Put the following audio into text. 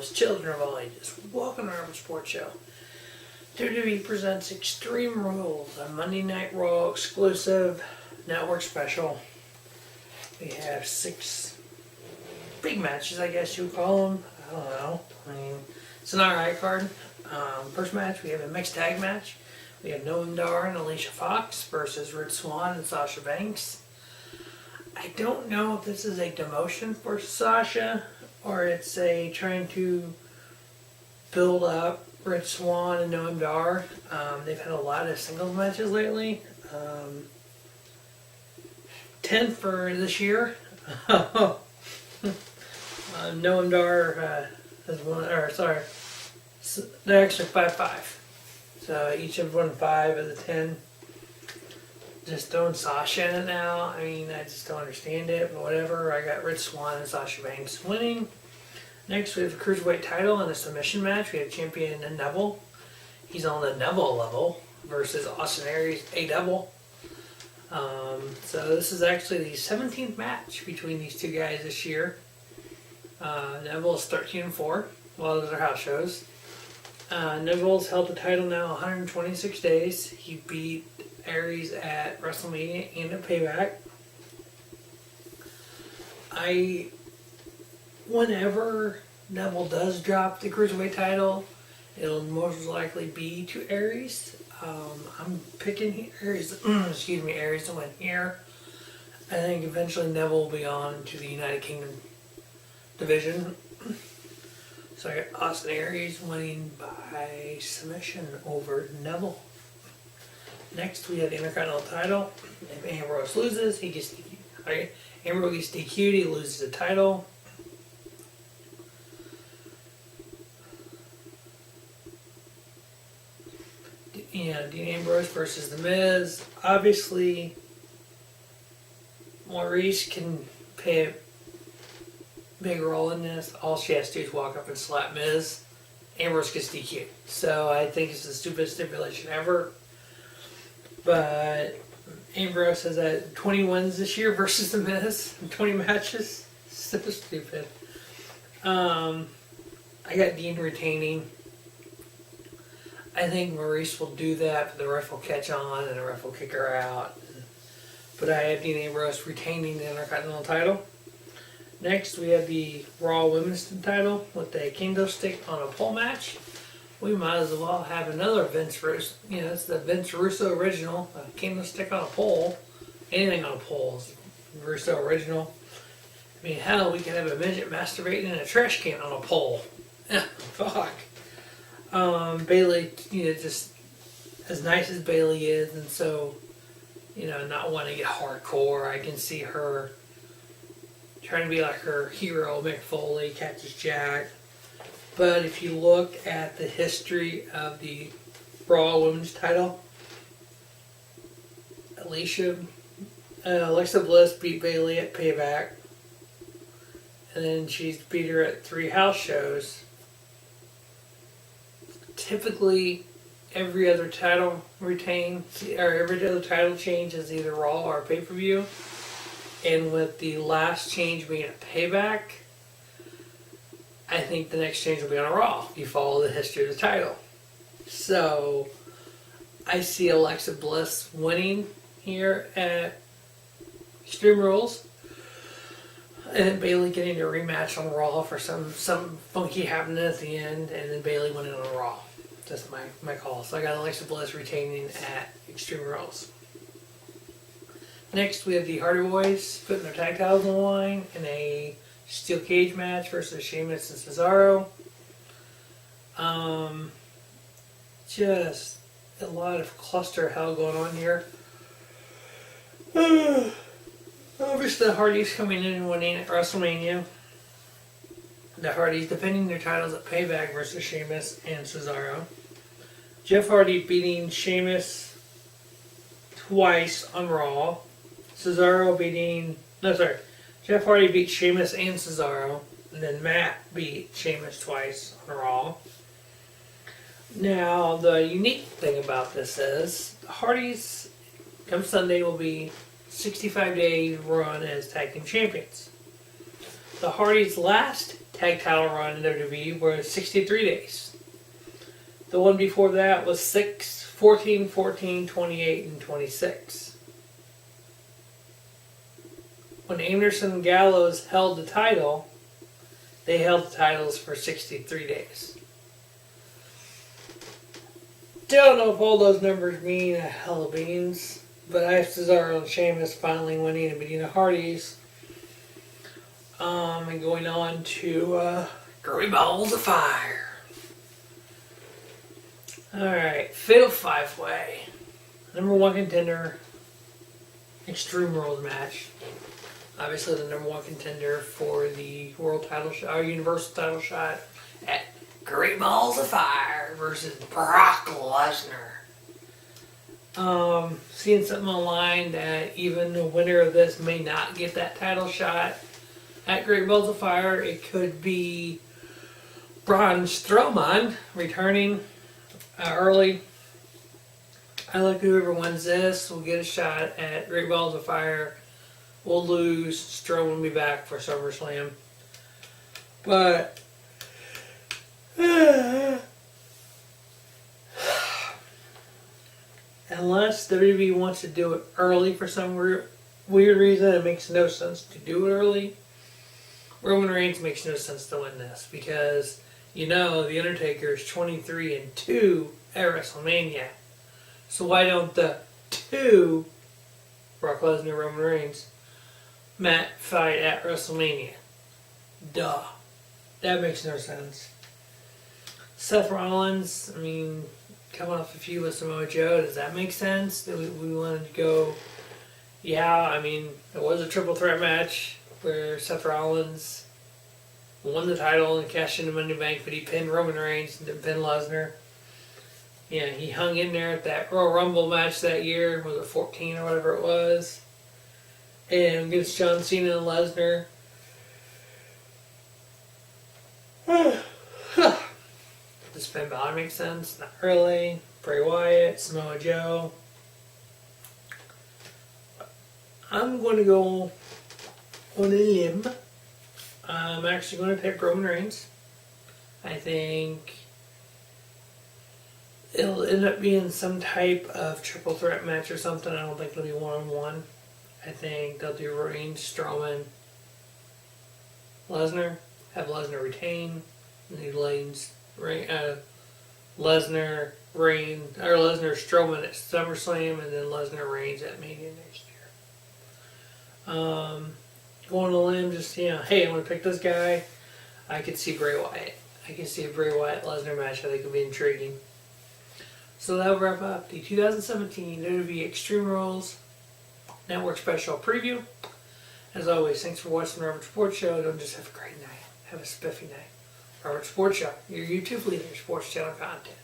girls, children of all ages, welcome to our sports show. WWE presents Extreme Rules, a Monday Night Raw exclusive network special. We have 6 big matches, I guess you would call them. I don't know. I mean, it's an RI card. First match, we have a mixed tag match. We have Noam Dar and Alicia Fox versus Rich Swann and Sasha Banks. I don't know if this is a demotion for Sasha or it's a trying to build up Rich Swann and Noam Dar. They've had a lot of singles matches lately. 10 for this year. Noam Dar has won, or sorry, they're actually 5-5. So each have won 5 of the 10. Just throwing Sasha in it now. I mean, I just don't understand it, but whatever. I got Rich Swann and Sasha Banks winning. Next, we have the Cruiserweight title in a submission match. We have champion Neville. He's on the Neville level versus Austin Aries, a double. So this is actually the 17th match between these two guys this year. Neville is 13-4. A lot of those are house shows. Neville's held the title now 126 days. He beat Aries at WrestleMania and at Payback. Whenever Neville does drop the Cruiserweight title, it'll most likely be to Aries. I'm picking Aries, Aries to win here. I think eventually Neville will be on to the United Kingdom division. So I got Austin Aries winning by submission over Neville. Next, we have the Intercontinental title. If Ambrose loses, he gets DQ'd. Ambrose gets DQ'd, he loses the title. Dean Ambrose versus The Miz. Obviously, Maurice can play a big role in this. All she has to do is walk up and slap Miz. Ambrose gets DQ'd. So I think it's the stupidest stipulation ever. But Ambrose has had 20 wins this year versus The Miz in 20 matches. So stupid. I got Dean retaining. I think Maurice will do that, but the ref will catch on and the ref will kick her out. But I have Dean Ambrose retaining the Intercontinental title. Next, we have the Raw Women's title with a kendo stick on a pole match. We might as well have another Vince Russo. It's the Vince Russo original. A kendo stick on a pole. Anything on a pole is Russo original. I mean, hell, we could have a midget masturbating in a trash can on a pole. Fuck. Bayley, just as nice as Bayley is, and so, not wanting to get hardcore, I can see her trying to be like her hero, Mick Foley, catches Jack. But if you look at the history of the Raw Women's title, Alexa Bliss beat Bayley at Payback, and then she's beat her at 3 house shows. Typically, every other title every other title change is either Raw or pay-per-view. And with the last change being a Payback, I think the next change will be on a Raw. If you follow the history of the title. So, I see Alexa Bliss winning here at Extreme Rules. And then Bayley getting a rematch on Raw for some funky happening at the end, and then Bayley winning on Raw. That's my call. So I got Alexa Bliss retaining at Extreme Rules. Next, we have the Hardy Boys putting their tag titles on the line in a steel cage match versus Sheamus and Cesaro. Just a lot of cluster hell going on here. Obviously, the Hardys coming in and winning at WrestleMania. The Hardys defending their titles at Payback versus Sheamus and Cesaro. Jeff Hardy beating Sheamus twice on Raw. Jeff Hardy beat Sheamus and Cesaro. And then Matt beat Sheamus twice on Raw. Now, the unique thing about this is, the Hardys, come Sunday, will be 65 days run as tag team champions. The Hardys' last tag title run in WWE was 63 days. The one before that was 6, 14, 14, 28, and 26. When Anderson and Gallows held the title, they held the titles for 63 days. Don't know if all those numbers mean a hell of beans, but I have Cesaro and Sheamus finally winning and beating the Hardys. And going on to Great Balls of Fire. Alright, Fatal 5-Way. Number 1 contender, Extreme Rules match. Obviously the number 1 contender for the world title shot, or universal title shot at Great Balls of Fire versus Brock Lesnar. Seeing something online that even the winner of this may not get that title shot at Great Balls of Fire. It could be Braun Strowman returning early. I like whoever wins this will get a shot at Great Balls of Fire. We'll lose. Strowman will be back for SummerSlam. But unless WWE wants to do it early for some weird reason, it makes no sense to do it early. Roman Reigns makes no sense to win this because, you know, The Undertaker is 23-2 at WrestleMania. So why don't the two, Brock Lesnar, Roman Reigns, fight at WrestleMania? Duh. That makes no sense. Seth Rollins, I mean, coming off a feud with Samoa Joe, does that make sense? We wanted to go, yeah, I mean, it was a triple threat match where Seth Rollins won the title and cashed in the Money Bank, but he pinned Roman Reigns and pinned Lesnar. Yeah, he hung in there at that Royal Rumble match that year, was it 14 or whatever it was, and against John Cena and Lesnar. Does Finn Balor make sense? Not really. Bray Wyatt, Samoa Joe. I'm going to go on a limb. I'm actually going to pick Roman Reigns. I think it'll end up being some type of triple threat match or something. I don't think it'll be 1-on-1. I think they'll do Reigns, Strowman, Lesnar. Have Lesnar retain. And do Lesnar, Reigns, or Lesnar, Strowman at SummerSlam, and then Lesnar, Reigns at Mania next year. Going on a limb, just, you know, hey, I'm going to pick this guy. I could see Bray Wyatt. I can see a Bray Wyatt-Lesnar match. I think it would be intriguing. So that'll wrap up the 2017 WWE Extreme Rules Network Special Preview. As always, thanks for watching the Robert Sports Show. Don't just have a great night. Have a spiffy night. Robert Sports Show, your YouTube leader, sports channel content.